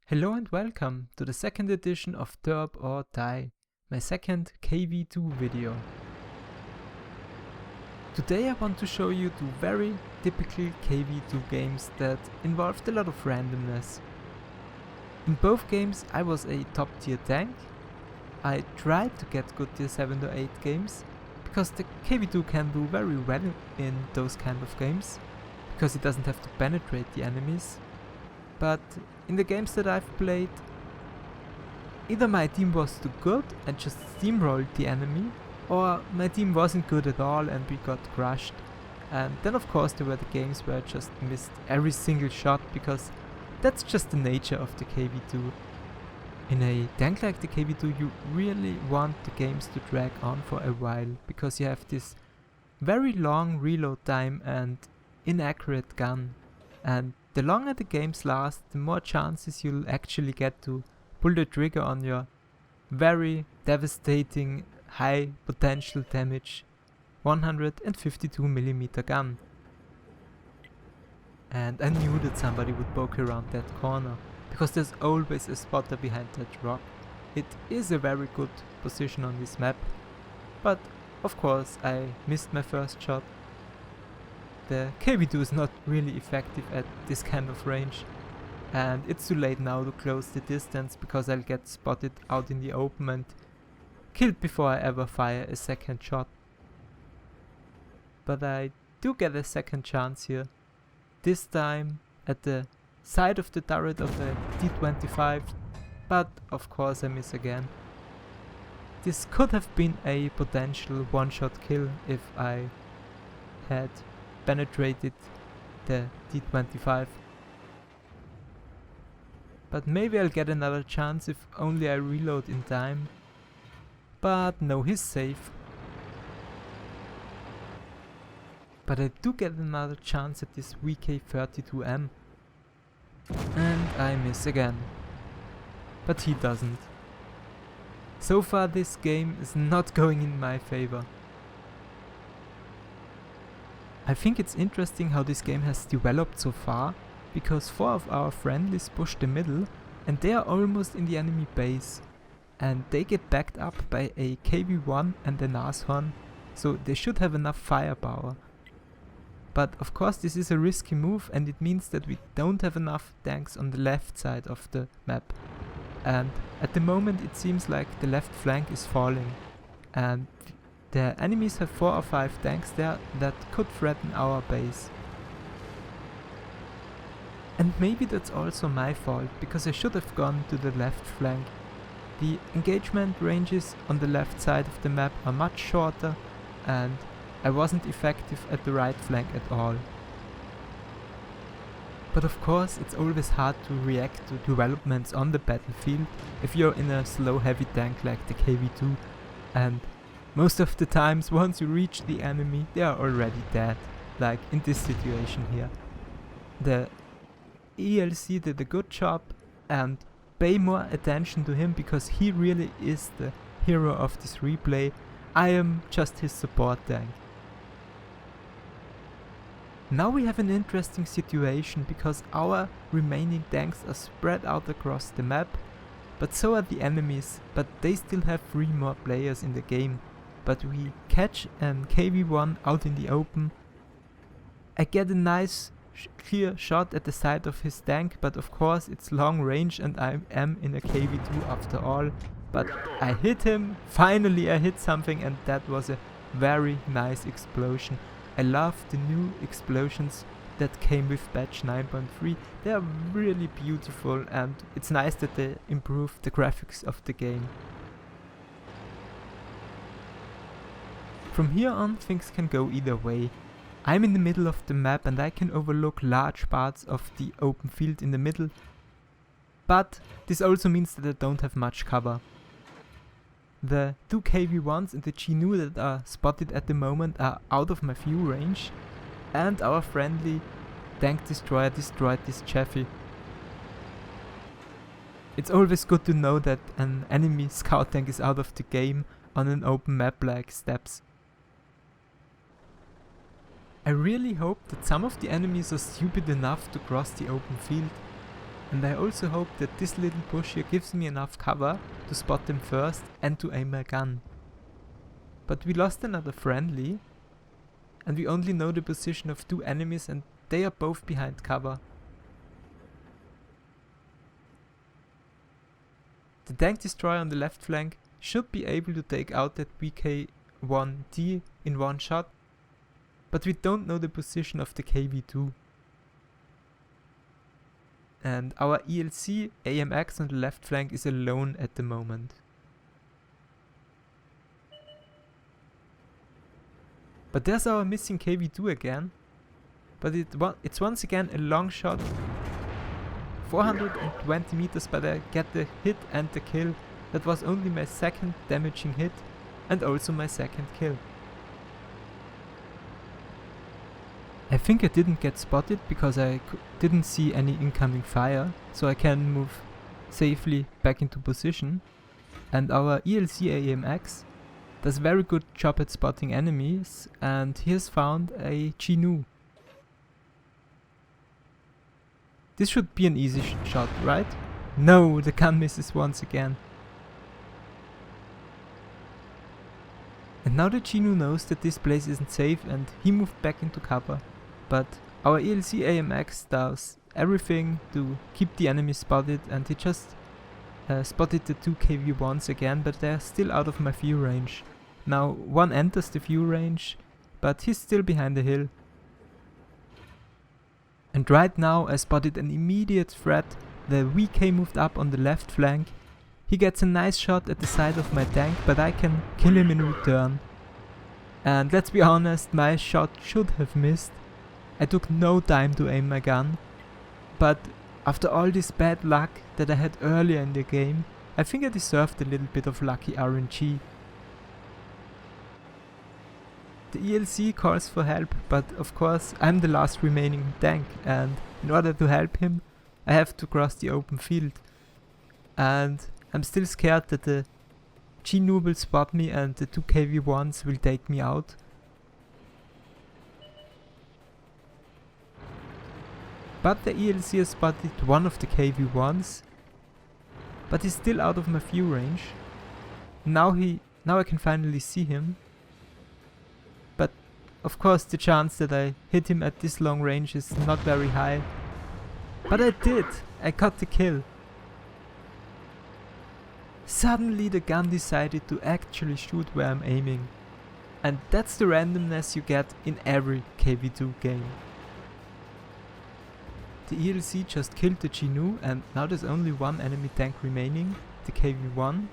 Hello and welcome to the second edition of Derp or Die, my second KV-2 video. Today I want to show you two very typical KV-2 games that involved a lot of randomness. In both games I was a top tier tank. I tried to get good tier 7 to 8 games, because the KV-2 can do very well in those kind of games, because it doesn't have to penetrate the enemies. But in the games that I've played, either my team was too good and just steamrolled the enemy, or my team wasn't good at all and we got crushed. And then of course there were the games where I just missed every single shot, because that's just the nature of the KV-2. In a tank like the KV-2 you really want the games to drag on for a while, because you have this very long reload time and inaccurate gun. And the longer the games last, the more chances you'll actually get to pull the trigger on your very devastating high potential damage 152mm gun. And I knew that somebody would poke around that corner, because there's always a spotter behind that rock. It is a very good position on this map, but of course I missed my first shot. The KV-2 is not really effective at this kind of range, and it's too late now to close the distance, because I'll get spotted out in the open and killed before I ever fire a second shot. But I do get a second chance here, this time at the side of the turret of a T-25, but of course I miss again. This could have been a potential one-shot kill if I had penetrated the T-25. But maybe I'll get another chance if only I reload in time. But no, he's safe. But I do get another chance at this VK-32M. And I miss again. But he doesn't. So far this game is not going in my favor. I think it's interesting how this game has developed so far, because 4 of our friendlies push the middle and they are almost in the enemy base, and they get backed up by a KV-1 and a Nashorn, so they should have enough firepower. But of course this is a risky move, and it means that we don't have enough tanks on the left side of the map, and at the moment it seems like the left flank is falling, and the enemies have 4 or 5 tanks there that could threaten our base. And maybe that's also my fault, because I should have gone to the left flank. The engagement ranges on the left side of the map are much shorter, and I wasn't effective at the right flank at all. But of course it's always hard to react to developments on the battlefield if you're in a slow heavy tank like the KV-2, and most of the times once you reach the enemy they are already dead, like in this situation here. The ELC did a good job, and pay more attention to him, because he really is the hero of this replay. I am just his support tank. Now we have an interesting situation, because our remaining tanks are spread out across the map, but so are the enemies, but they still have 3 more players in the game. But we catch an KV-1 out in the open. I get a nice clear shot at the side of his tank, but of course it's long range and I am in a KV-2 after all. But I hit him, finally I hit something, and that was a very nice explosion. I love the new explosions that came with patch 9.3. They are really beautiful, and it's nice that they improved the graphics of the game. From here on things can go either way. I'm in the middle of the map and I can overlook large parts of the open field in the middle, but this also means that I don't have much cover. The 2 KV-1s and the GNU that are spotted at the moment are out of my view range, and our friendly tank destroyer destroyed this Chaffee. It's always good to know that an enemy scout tank is out of the game on an open map like Steps. I really hope that some of the enemies are stupid enough to cross the open field, and I also hope that this little bush here gives me enough cover to spot them first and to aim my gun. But we lost another friendly, and we only know the position of 2 enemies and they are both behind cover. The tank destroyer on the left flank should be able to take out that VK-1D in one shot, but we don't know the position of the KV-2. And our ELC AMX on the left flank is alone at the moment. But there's our missing KV-2 again, but it's once again a long shot, 420 meters, but I get the hit and the kill. That was only my second damaging hit and also my second kill. I think I didn't get spotted because I didn't see any incoming fire, so I can move safely back into position. And our ELC AMX does very good job at spotting enemies, and he has found a Chinook. This should be an easy shot, right? No, the gun misses once again. And now the Chinook knows that this place isn't safe and he moved back into cover. But our ELC AMX does everything to keep the enemy spotted, and he just spotted the 2 KV-1s again, but they're still out of my view range. Now one enters the view range, but he's still behind the hill. And right now I spotted an immediate threat. The VK moved up on the left flank. He gets a nice shot at the side of my tank, but I can kill him in return. And let's be honest, my shot should have missed. I took no time to aim my gun. But after all this bad luck that I had earlier in the game, I think I deserved a little bit of lucky RNG. The ELC calls for help, but of course I'm the last remaining tank, and in order to help him I have to cross the open field. And I'm still scared that the Chinook will spot me and the 2 KV-1s will take me out. But the ELC has spotted one of the KV-1s, but he's still out of my view range. Now I can finally see him. But of course the chance that I hit him at this long range is not very high. But I did! I got the kill. Suddenly the gun decided to actually shoot where I'm aiming. And that's the randomness you get in every KV-2 game. The ELC just killed the Chinook, and now there's only one enemy tank remaining, the KV-1.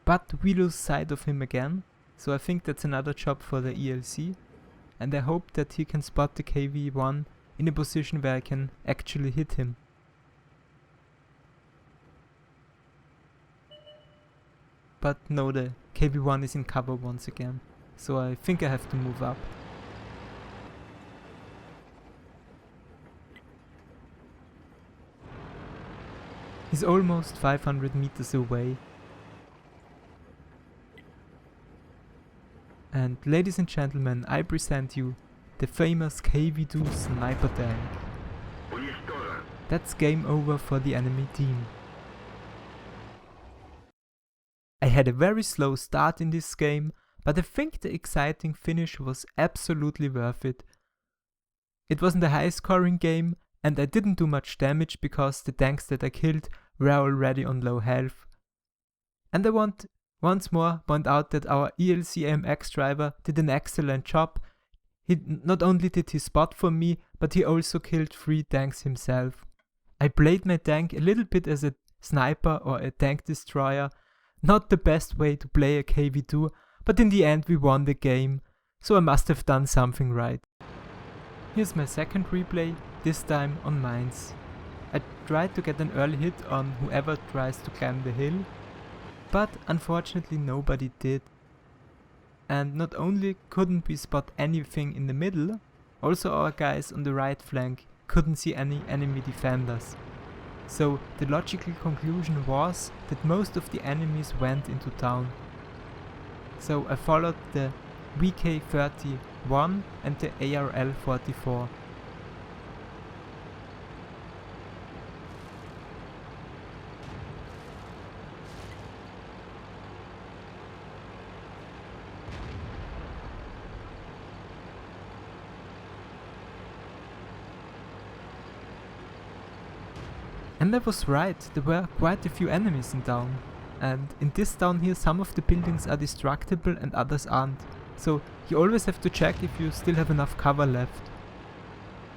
But we lose sight of him again, so I think that's another job for the ELC. And I hope that he can spot the KV-1 in a position where I can actually hit him. But no, the KV-1 is in cover once again, so I think I have to move up. He's almost 500 meters away. And ladies and gentlemen, I present you the famous KV-2 sniper tank. That's game over for the enemy team. I had a very slow start in this game, but I think the exciting finish was absolutely worth it. It wasn't a high scoring game, and I didn't do much damage because the tanks that I killed were already on low health. And I want once more point out that our ELC AMX driver did an excellent job. He not only did he spot for me, but he also killed 3 tanks himself. I played my tank a little bit as a sniper or a tank destroyer. Not the best way to play a KV-2, but in the end we won the game, so I must have done something right. Here's my second replay, this time on mines. I tried to get an early hit on whoever tries to climb the hill, but unfortunately nobody did. And not only couldn't we spot anything in the middle, also our guys on the right flank couldn't see any enemy defenders. So the logical conclusion was that most of the enemies went into town. So I followed the VK-31 and the ARL-44. And I was right, there were quite a few enemies in town. And in this town here some of the buildings are destructible and others aren't. So you always have to check if you still have enough cover left.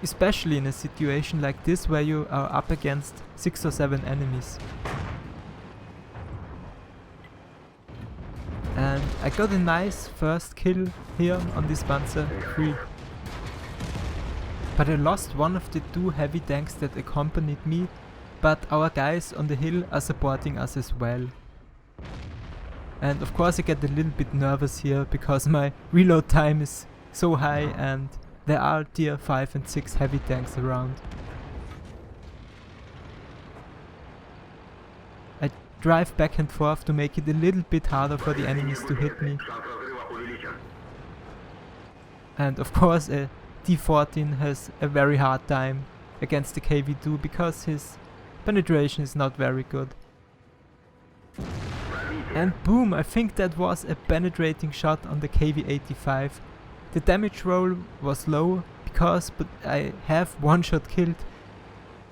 Especially in a situation like this where you are up against 6 or 7 enemies. And I got a nice first kill here on this Panzer III. But I lost one of the 2 heavy tanks that accompanied me, but our guys on the hill are supporting us as well. And of course I get a little bit nervous here because my reload time is so high and there are tier 5 and 6 heavy tanks around. I drive back and forth to make it a little bit harder for the enemies to hit me. And of course a D14 has a very hard time against the KV-2 because his penetration is not very good. And boom, I think that was a penetrating shot on the KV-85. The damage roll was low because but I have one-shot killed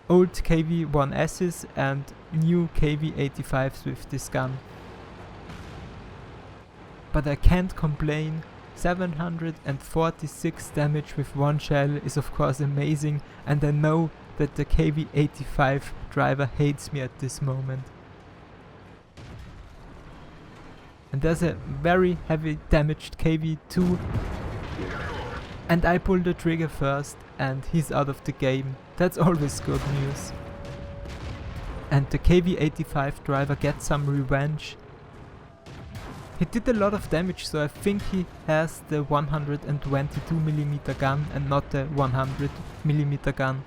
old KV-1Ss and new KV-85s with this gun. But I can't complain. 746 damage with one shell is of course amazing, and I know that the KV-85 driver hates me at this moment. And there's a very heavy damaged KV-2 and I pull the trigger first and he's out of the game. That's always good news. And the KV-85 driver gets some revenge. He did a lot of damage, so I think he has the 122mm gun and not the 100mm gun.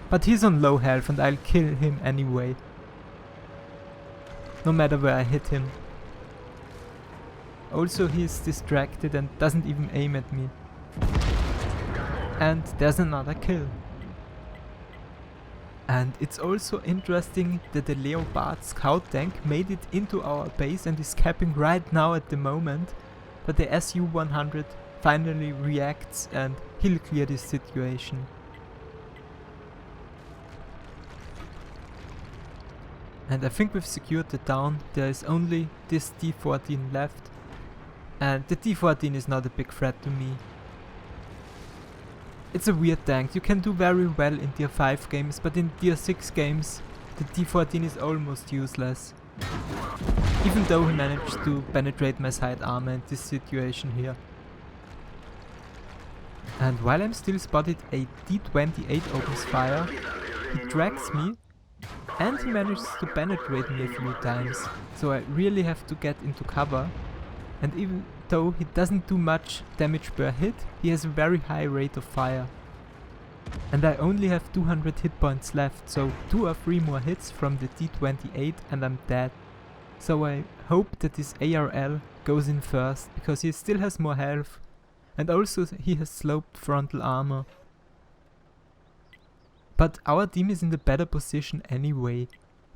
But he's on low health and I'll kill him anyway. No matter where I hit him. Also he's distracted and doesn't even aim at me. And there's another kill. And it's also interesting that the Leopard scout tank made it into our base and is capping right now at the moment. But the Su-100 finally reacts and he'll clear this situation. And I think we've secured the town. There is only this D14 left. And the D14 is not a big threat to me. It's a weird tank. You can do very well in tier 5 games, but in tier 6 games the D14 is almost useless. Even though he managed to penetrate my side armor in this situation here. And while I'm still spotted, a D28 opens fire. He tracks me. And he manages to penetrate me a few times, so I really have to get into cover. And even though he doesn't do much damage per hit, he has a very high rate of fire. And I only have 200 hit points left, so 2 or 3 more hits from the D28 and I'm dead. So I hope that this ARL goes in first, because he still has more health. And also he has sloped frontal armor. But our team is in the better position anyway.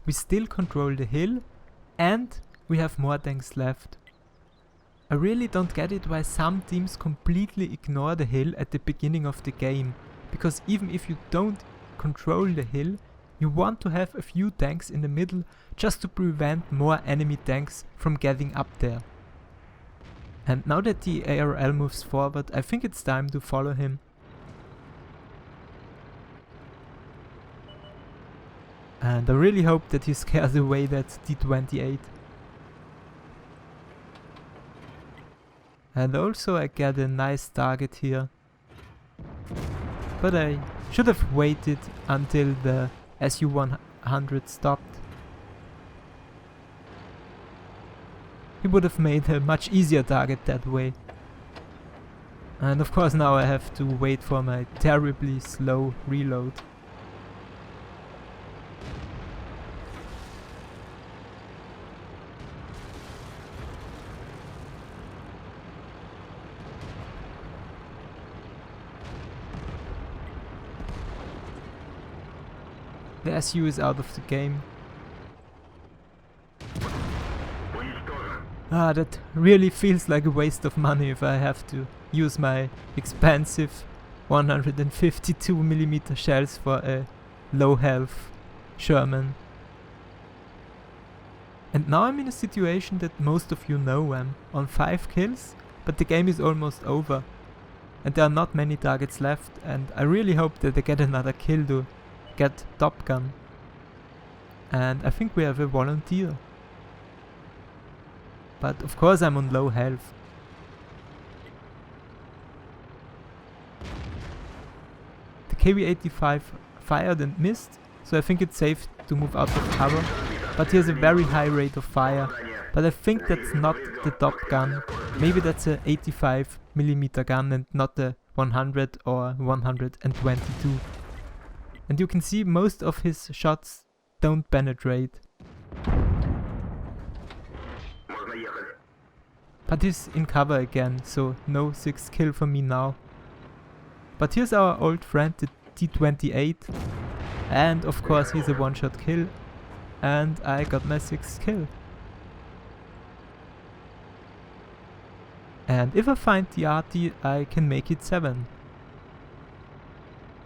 We still control the hill and we have more tanks left. I really don't get it why some teams completely ignore the hill at the beginning of the game. Because even if you don't control the hill, you want to have a few tanks in the middle just to prevent more enemy tanks from getting up there. And now that the ARL moves forward, I think it's time to follow him. And I really hope that he scares away that D28. And also I get a nice target here. But I should have waited until the Su-100 stopped. He would have made a much easier target that way. And of course now I have to wait for my terribly slow reload. The SU is out of the game. That really feels like a waste of money if I have to use my expensive 152mm shells for a low health Sherman. And now I'm in a situation that most of you know. I'm on 5 kills, but the game is almost over. And there are not many targets left, and I really hope that I get another kill to get Top Gun. And I think we have a volunteer. But of course I'm on low health. The KV-85 fired and missed, so I think it's safe to move out of cover. But he has a very high rate of fire. But I think that's not the Top Gun. Maybe that's a 85mm gun and not the 100 or 122. And you can see most of his shots don't penetrate. But he's in cover again, so no 6th kill for me now. But here's our old friend, the T-28. And of course he's a one-shot kill. And I got my 6th kill. And if I find the RT, I can make it 7.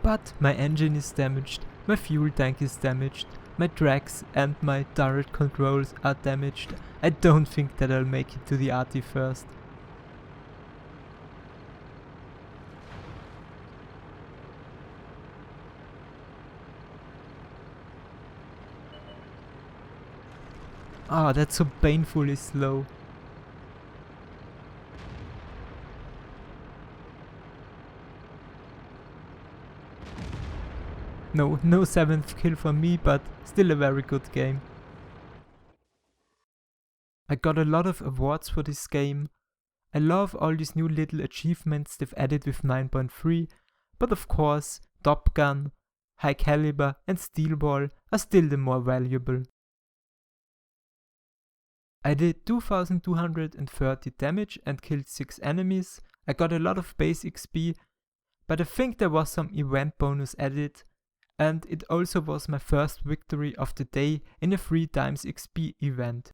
But my engine is damaged, my fuel tank is damaged, my tracks and my turret controls are damaged. I don't think that I'll make it to the RT first. Ah, that's so painfully slow. No 7th kill for me, but still a very good game. I got a lot of awards for this game. I love all these new little achievements they've added with 9.3, but of course Top Gun, High Caliber and Steel Ball are still the more valuable. I did 2230 damage and killed 6 enemies. I got a lot of base XP, but I think there was some event bonus added. And it also was my first victory of the day in a 3 times XP event.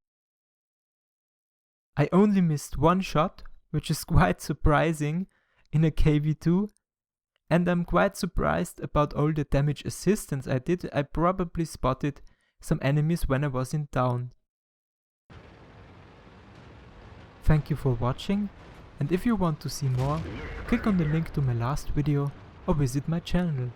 I only missed 1 shot, which is quite surprising in a KV-2, and I'm quite surprised about all the damage assistance I did. I probably spotted some enemies when I was in town. Thank you for watching, and if you want to see more, click on the link to my last video or visit my channel.